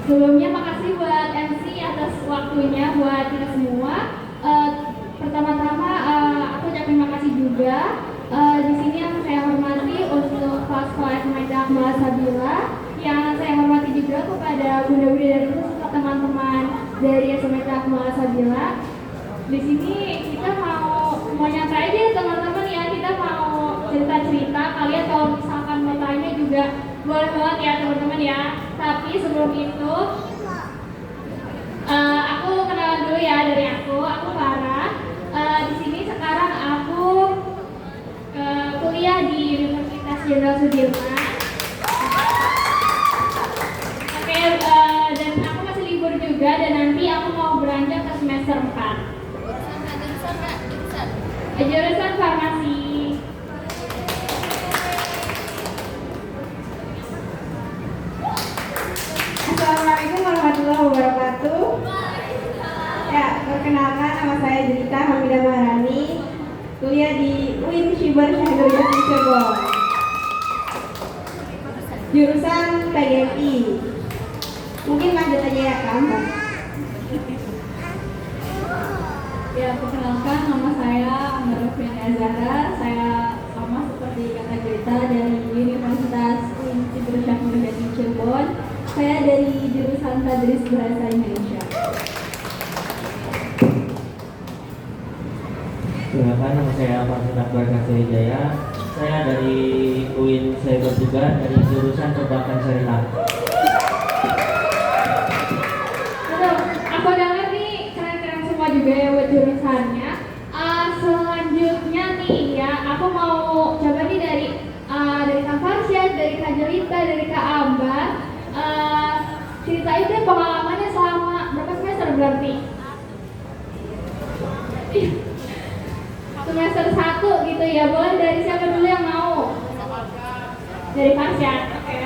Sebelumnya makasih buat MC atas waktunya buat kita semua. Eh, Pertama-tama aku ucapin makasih juga. Di sini yang saya hormati untuk kelas-kelas Maida Akmal Sabila, yang saya hormati juga kepada bunda-bunda dan serta teman-teman dari SMK Akmal Sabila. Di sini kita mau nyantai aja teman-teman ya, kita mau cerita-cerita kalian kalau misalkan mau tanya juga boleh banget ya teman-teman ya. Tapi sebelum itu aku kenalan dulu ya dari aku Farah. Di sini sekarang aku kuliah di Universitas Jenderal Sudirman. Oke, dan aku masih libur juga dan nanti aku mau beranjak ke semester 4. Jurusan farmasi. Assalamualaikum warahmatullahi wabarakatuh. Ya, perkenalkan nama saya Jelita Hamidah Maharani, kuliah di UIN Syibor Syahrul Cirebon. Jurusan PGMI. Mungkin lanjut aja ya Kak. Ya, perkenalkan nama saya Amara Fiana Zahra. Saya sama seperti kata Jelita dari Universitas UIN Syibor Syahrul Cirebon. Saya dari jurusan Tadris Bahasa Indonesia. Perkenalkan nama saya Farhan Akbar Kasihijaya. Saya dari UIN Syibor juga dari jurusan Perbankan Syariah. Aduh, aku dengar nih keren-keren semua juga ya buat jurusannya. Selanjutnya nih ya, aku mau coba nih dari Kak Farsyad, dari Kak Jelita, dari Kak Ambar. Ceritain deh pengalamannya selama berapa semester berarti? Semester 1 gitu ya. Boleh dari siapa dulu yang mau? Dari Farsyad. Oke.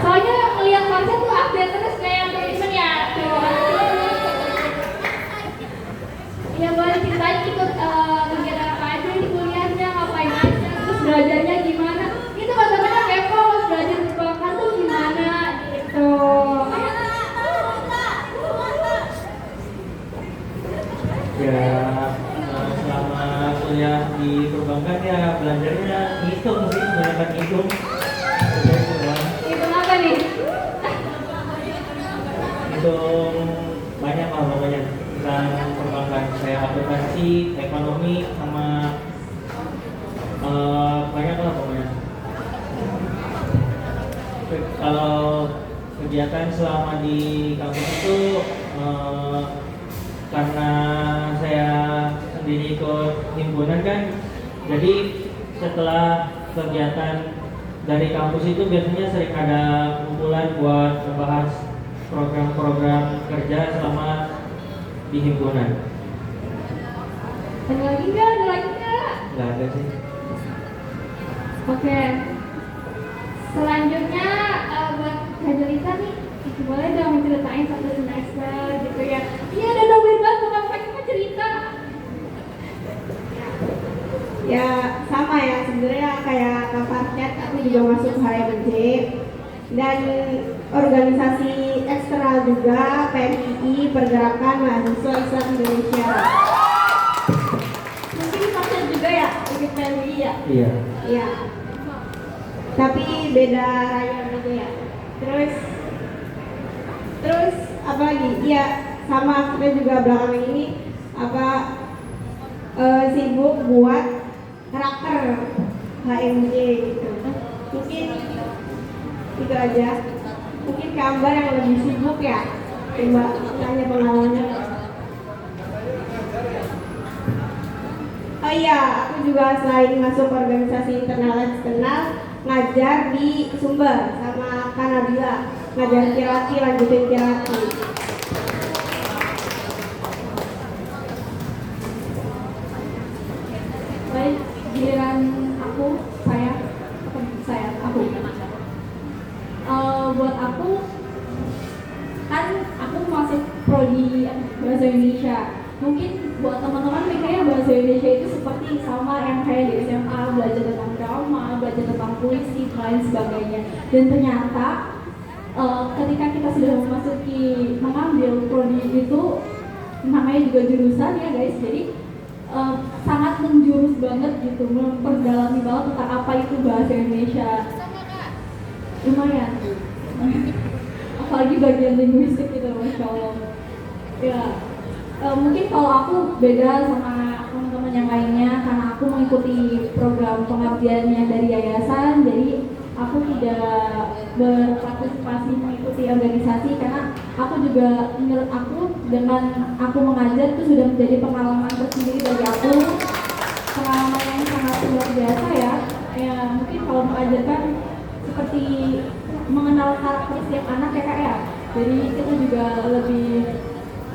Soalnya ngeliat Farsyad tuh update terus kayak temen ya. Ya boleh ceritain ikut kegiatan apa aja di kuliahnya, ngapain aja, terus belajarnya gimana? Itu teman-temannya kepo, terus belajar berbakat tuh gimana gitu. Ya, selama kuliah di perbankan ya belajarnya ngitung sih, banyak ngitung. Itu apa nih? Hitung banyak lah pokoknya tentang perbankan. Saya akuntansi, ekonomi, sama banyak lah pokoknya. Kalau kegiatan selama di kampus itu karena saya sendiri ikut himpunan kan, jadi setelah kegiatan dari kampus itu biasanya sering ada kumpulan buat membahas program-program kerja selama di himpunan. Ada lagi nggak? Ada lagi nggak? Nggak ada sih. Oke. Selanjutnya buat Kak Jelita nih, boleh dong ceritain satu semester gitu ya. Iya, ada nungguin banget bukan cuma cerita. Ya sama ya, sebenarnya kayak Kak Farsyad, aku juga masuk HMJ dan organisasi eksternal juga, PMII, Pergerakan Mahasiswa Islam Indonesia. Mungkin Farsyad juga ya, ikut PMII ya? Iya. Iya. Tapi beda rayon aja ya. Terus apa lagi? Iya, sama kita juga belakangan ini sibuk buat karakter HMJ gitu. Mungkin itu aja. Mungkin Kambar yang lebih sibuk ya. Coba tanya pengalamannya. Oh iya, aku juga selain masuk organisasi internal eksternal, ngajar di Sumber sama Kak Nabila, ngajar kirati, lanjutin kirati. Baik, giliran aku, aku. Buat aku, kan aku masuk prodi bahasa Indonesia. Mungkin buat teman-teman mikirnya bahasa Indonesia itu seperti sama yang kayak di SMA, belajar tentang drama, belajar tentang puisi, dan lain sebagainya. Dan ternyata ketika kita sudah mengambil prodi itu, namanya juga jurusan ya guys, jadi sangat menjurus banget gitu, memperdalami banget tentang apa itu bahasa Indonesia. Lumayan. Apalagi bagian linguistik gitu, Masya Allah. Ya, mungkin kalau aku beda sama teman-teman yang lainnya karena aku mengikuti program pengabdiannya dari yayasan, jadi aku tidak berpartisipasi mengikuti organisasi karena aku juga, menurut aku dengan aku mengajar itu sudah menjadi pengalaman tersendiri bagi aku, pengalaman yang sangat luar biasa ya. Ya mungkin kalau mengajarkan seperti mengenal karakter setiap anak ya kak ya, jadi kita juga lebih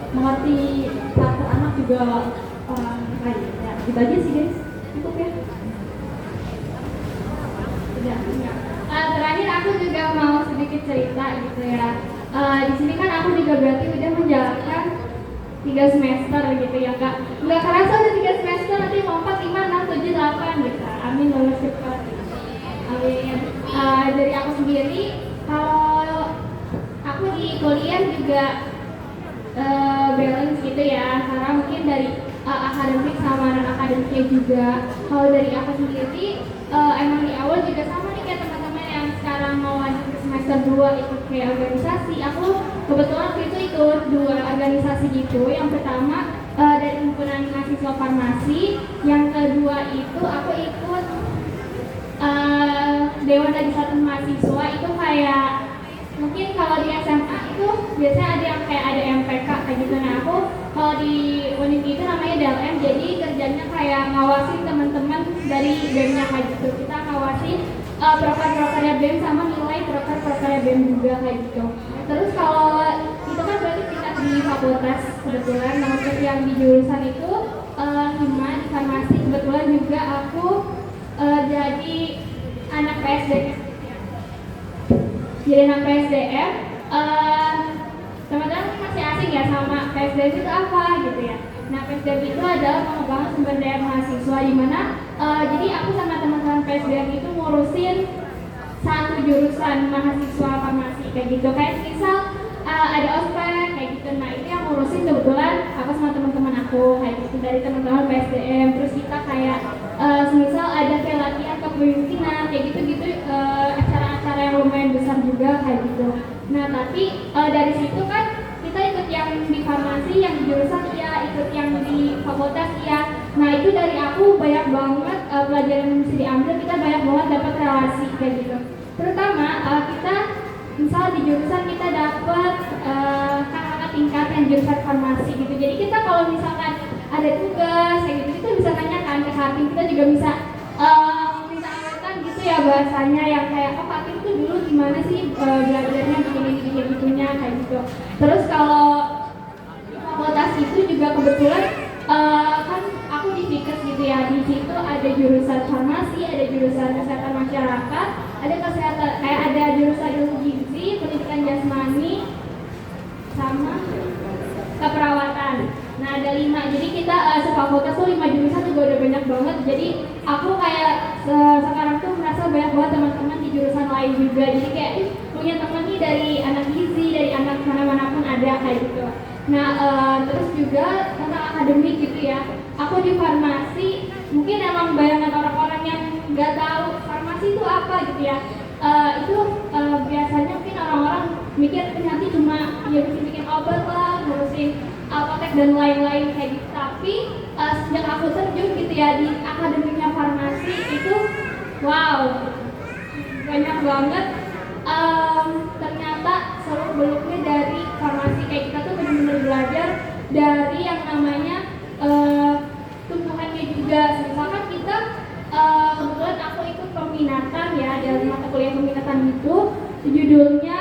mengerti karakter anak juga orang lain ya. Gitu aja sih guys, cukup ya. Terakhir aku juga mau sedikit cerita gitu ya. Di sini kan aku juga berarti udah menjalankan 3 semester gitu ya kak. Nggak kerasa udah 3 semester, nanti mau 4, 5, 6, 7, 8 gitu. Amin, lulus cepat. Amin. Dari aku sendiri, kalau aku di kuliah juga balance gitu ya, karena mungkin dari akademik sama non akademiknya juga. Kalau dari aku sendiri, emang di awal juga sama nih kayak teman-teman yang sekarang mau lanjut ke semester 2 ikut kayak organisasi. Aku kebetulan waktu itu ikut 2 organisasi gitu. Yang pertama dari himpunan mahasiswa farmasi, yang kedua itu aku ikut Dewan Legislatif Mahasiswa. Itu kayak mungkin kalau di SMA itu biasanya ada yang kayak ada MPK kayak gitu. Nah aku kalau di Univ itu namanya DLM, jadi kerjanya kayak ngawasin teman-teman dari BEM-nya kayak gitu. Kita ngawasin proker-prokernya BEM sama nilai proker-prokernya BEM juga kayak gitu. Terus kalau itu kan berarti kita di fakultas kebetulan. Nah untuk yang di jurusan itu Hima di farmasi, kebetulan juga aku jadi anak PSDM. Jadi anak PSDM, teman-teman masih asing ya sama PSDM itu apa gitu ya. Nah PSDM itu adalah pengembangan sumber daya mahasiswa, di mana jadi aku sama teman-teman PSDM itu ngurusin satu jurusan mahasiswa farmasi kayak gitu. Kayak misal ada ospek kayak gitu. Nah itu yang ngurusin kebetulan aku sama teman-teman aku kayak gitu dari teman-teman PSDM. Terus kita kayak misal ada kayak latihan kepemimpinan kayak gitu-gitu, acara-acara yang lumayan besar juga kayak gitu. Nah tapi dari situ kan kita ikut yang di farmasi, yang di jurusan iya, ikut yang di fakultas iya. Nah itu dari aku banyak banget pelajaran yang mesti diambil, kita banyak banget dapat relasi kayak gitu. Terutama kita misal di jurusan kita dapat kakak tingkat yang jurusan farmasi gitu. Jadi kita kalau misalkan ada tugas kayak gitu, kita bisa tanyakan ke Hakim, kita juga bisa minta angkatan gitu ya bahasanya, yang kayak oh Hakim tuh dulu gimana sih belajarnya begini gitunya kayak gitu. Terus kalau fakultas itu juga kebetulan kan aku di Fikes gitu ya, di situ ada jurusan farmasi, ada jurusan kesehatan masyarakat, ada kesehatan ada jurusan ilmu gizi, pendidikan jasmani, sama keperawatan. Nah ada 5, jadi kita sefakultas tuh 5 jurusan juga udah banyak banget. Jadi aku kayak sekarang tuh merasa banyak banget teman-teman di jurusan lain juga. Jadi kayak punya teman nih dari anak gizi, dari anak mana-mana pun ada kayak gitu. Nah terus juga tentang akademik gitu ya. Aku di farmasi, mungkin emang bayangan orang-orang yang nggak tahu farmasi itu apa gitu ya. Itu biasanya mungkin orang-orang mikir nanti cuma ya bikin obat lah, ngurusin apotek dan lain-lain kayak gitu. Tapi sejak aku terjun gitu ya di akademiknya farmasi itu, wow, banyak banget. Ternyata seluruh beluknya dari farmasi kayak kita tuh benar-benar belajar dari yang namanya tumbuhannya juga. Misalkan kita kebetulan aku ikut peminatan ya, dari mata kuliah peminatan itu judulnya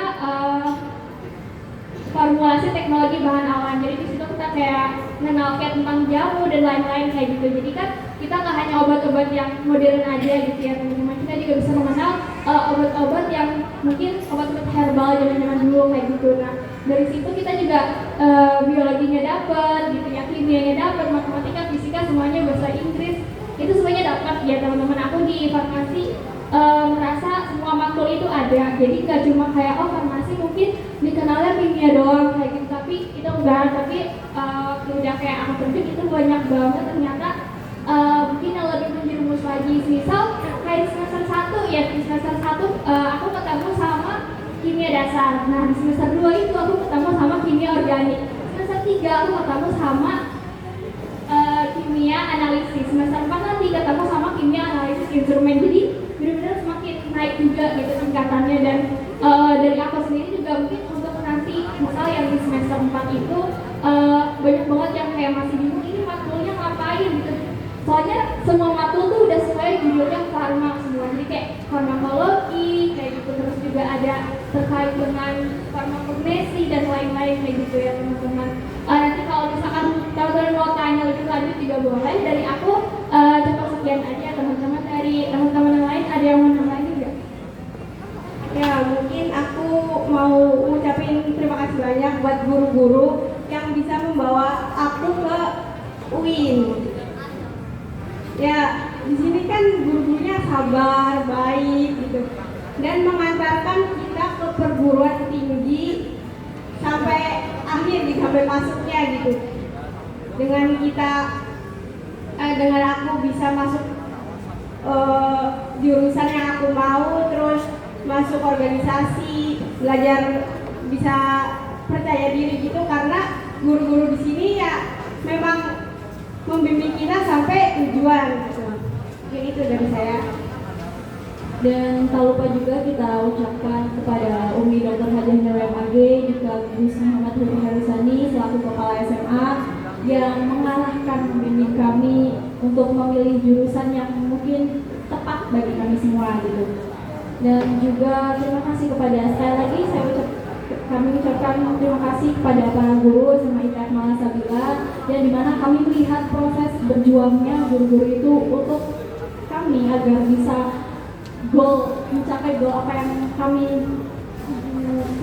formulasi teknologi bahan awan. Jadi di situ kita kayak mengenal kayak tentang jamu dan lain-lain kayak gitu. Jadi kan kita nggak hanya obat-obat yang modern aja gitu ya teman-teman, kita juga bisa mengenal obat-obat yang mungkin obat-obat herbal zaman-zaman dulu kayak gitu. Nah dari situ kita juga biologinya dapat gitu ya, kimianya dapat, matematika, fisika semuanya, bahasa Inggris itu semuanya dapat ya teman-teman. Aku di farmasi merasa semua makul itu ada, jadi nggak cuma kayak oh farmasi mungkin mungkin dikenalnya kimia doang kayak gitu, tapi itu enggak. Tapi udah kayak aku terjun itu banyak banget ternyata, mungkin yang lebih menjerumus lagi. Misal kayak di semester 1 ya, di semester 1 aku ketemu sama kimia dasar. Nah di semester 2 itu aku ketemu sama kimia organik. Semester 3 aku ketemu sama kimia analisis. Semester 4 nanti ketemu sama kimia analisis instrumen. Jadi benar-benar semakin naik juga gitu tingkatannya. Dan dari aku sendiri juga mungkin untuk nanti misal yang di semester 4 itu banyak banget yang kayak masih bingung ini matkulnya ngapain gitu. Soalnya semua matkul tuh udah sesuai judulnya farma semua. Jadi kayak farmakologi kayak gitu, terus juga ada terkait dengan farmakognesi dan lain-lain kayak gitu ya teman-teman. Nanti kalau misalkan teman-teman mau tanya lebih lanjut juga boleh. Dari aku cukup sekian aja teman-teman. Dari teman-teman yang lain ada yang mau nambahin nggak? Ya, mungkin aku mau ngucapin terima kasih banyak buat guru-guru yang bisa membawa aku ke UIN. Ya, di sini kan guru-gurunya sabar, baik gitu, dan mengantarkan kita ke perguruan tinggi sampai akhir, sampai masuknya gitu. Dengan aku bisa masuk jurusan yang aku mau, terus masuk organisasi, belajar bisa percaya diri gitu, karena guru-guru di sini ya memang membimbing kita sampai tujuan gitu. Mungkin itu dari saya. Dan tak lupa juga kita ucapkan kepada Umi Dr. Hajah WMAG, juga Gus Muhammad Huri Harisani selaku Kepala SMA yang mengarahkan membimbing kami untuk memilih jurusan yang mungkin tepat bagi kami semua gitu. Dan juga terima kasih kepada, sekali lagi kami ucapkan terima kasih kepada para guru sama ITF Malasabila, dan dimana kami melihat proses berjuangnya guru-guru itu untuk kami agar bisa mencapai goal apa yang kami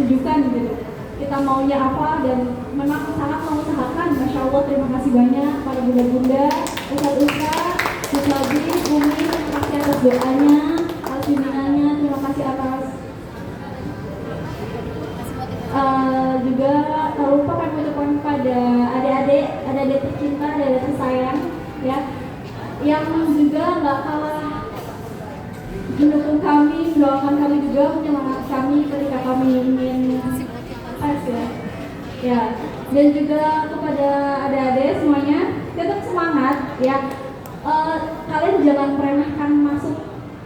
tujukan gitu. Kita maunya apa, dan memang sangat mengusahakan. Masya Allah, terima kasih banyak para bunda-bunda, ustadz-ustadz, Ustadz Umi, terima kasih atas doanya, atas bimbingannya, terima kasih atas juga tak lupa kami ucapkan pada adik-adik tercinta, adik-adik tersayang ya, yang juga nggak kalah mendukung kami, mendoakan kami juga, menyemangati kami ketika kami ingin ya. Dan juga kepada adik-adik semuanya, tetap semangat ya. Kalian jangan meremehkan masuk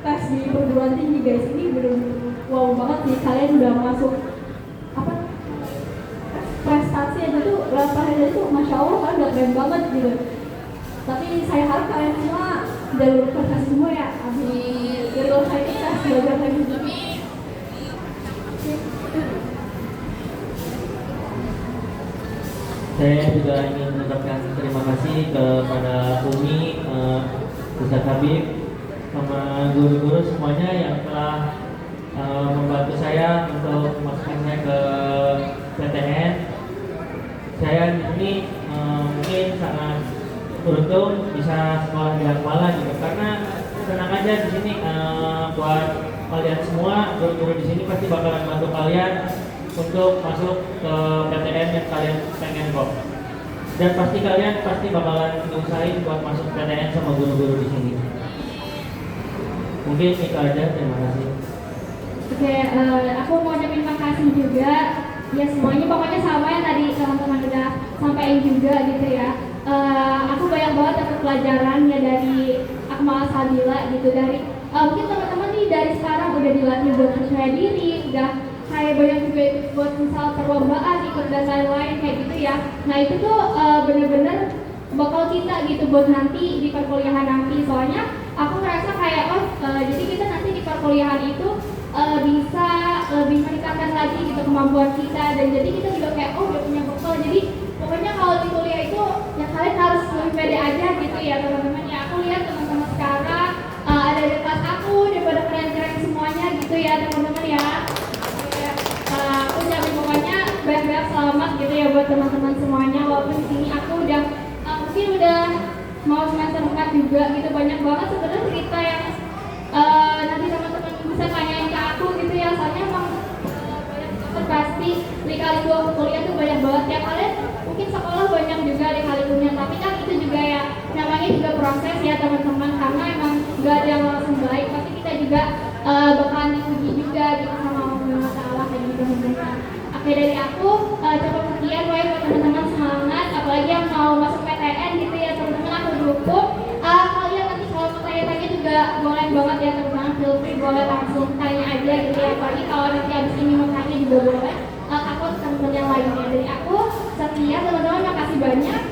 tes di perguruan tinggi guys, ini bener-bener wow banget sih. Kalian udah masuk prestasi aja tuh, level aja tuh masya Allah, kalian udah keren banget gitu. Tapi saya harap kalian semua jalur prestasi semua ya. Amin. Jalur saya sukses, belajar lagi. Saya juga ingin mengucapkan terima kasih kepada Umi, Ustadz Habib, sama guru-guru semuanya yang telah membantu saya untuk memasukkan saya ke PTN. Saya di sini mungkin sangat beruntung bisa sekolah di Akmala gitu, karena senang aja di sini buat kalian semua. Guru-guru di sini pasti bakalan bantu kalian untuk masuk ke PTN yang kalian pengen kok. Dan pasti kalian bakalan ngusahain buat masuk PTN sama guru-guru di sini. Mungkin itu aja, terima kasih. Oke, aku mau ucapin makasih juga ya semuanya, pokoknya sama yang tadi teman-teman udah sampaikan juga gitu ya. Aku banyak banget dapat pelajaran ya dari Akmal Sabila gitu, dari mungkin teman-teman nih dari sekarang udah dilatih buat percaya diri, udah kayak banyak juga ikut buat misal perlombaan, ikut dan lain-lain kayak gitu ya. Nah itu tuh bener-bener bakal kita gitu buat nanti di perkuliahan nanti. Soalnya aku ngerasa kayak jadi kita nanti di perkuliahan itu bisa lebih meningkatkan lagi gitu kemampuan kita, dan jadi kita juga kayak udah punya bekal. Jadi pokoknya kalau di kuliah itu ya kalian harus lebih pede aja gitu ya teman-teman ya. Aku lihat teman-teman sekarang ada di kelas aku udah pada keren-keren semuanya gitu ya teman-teman ya. Aku ucapin pokoknya banyak-banyak selamat gitu ya buat teman-teman semuanya. Walaupun di sini aku udah mungkin udah mau semester 4 juga gitu, banyak banget sebenarnya cerita yang nanti teman-teman bisa tanyain ke aku gitu ya. Soalnya emang banyak banget pasti lika-liku aku kuliah tuh banyak banget ya. Kalian mungkin sekolah banyak juga lika-likunya, tapi kan itu juga ya namanya juga proses ya teman-teman, karena emang gak ada yang langsung baik, pasti kita juga bakalan diuji juga gitu sama Allah Ta'ala kayak gitu teman-teman. Oke, dari aku cukup sekian buat teman-teman, semangat apalagi yang mau masuk PTN gitu ya teman-teman. Aku dukung kalian nanti kalau mau tanya-tanya juga boleh banget ya teman-teman, feel free, boleh langsung tanya aja gitu ya, apalagi kalau nanti habis ini mau tanya juga boleh. Aku teman-teman yang lainnya, dari aku sekian teman-teman, makasih banyak.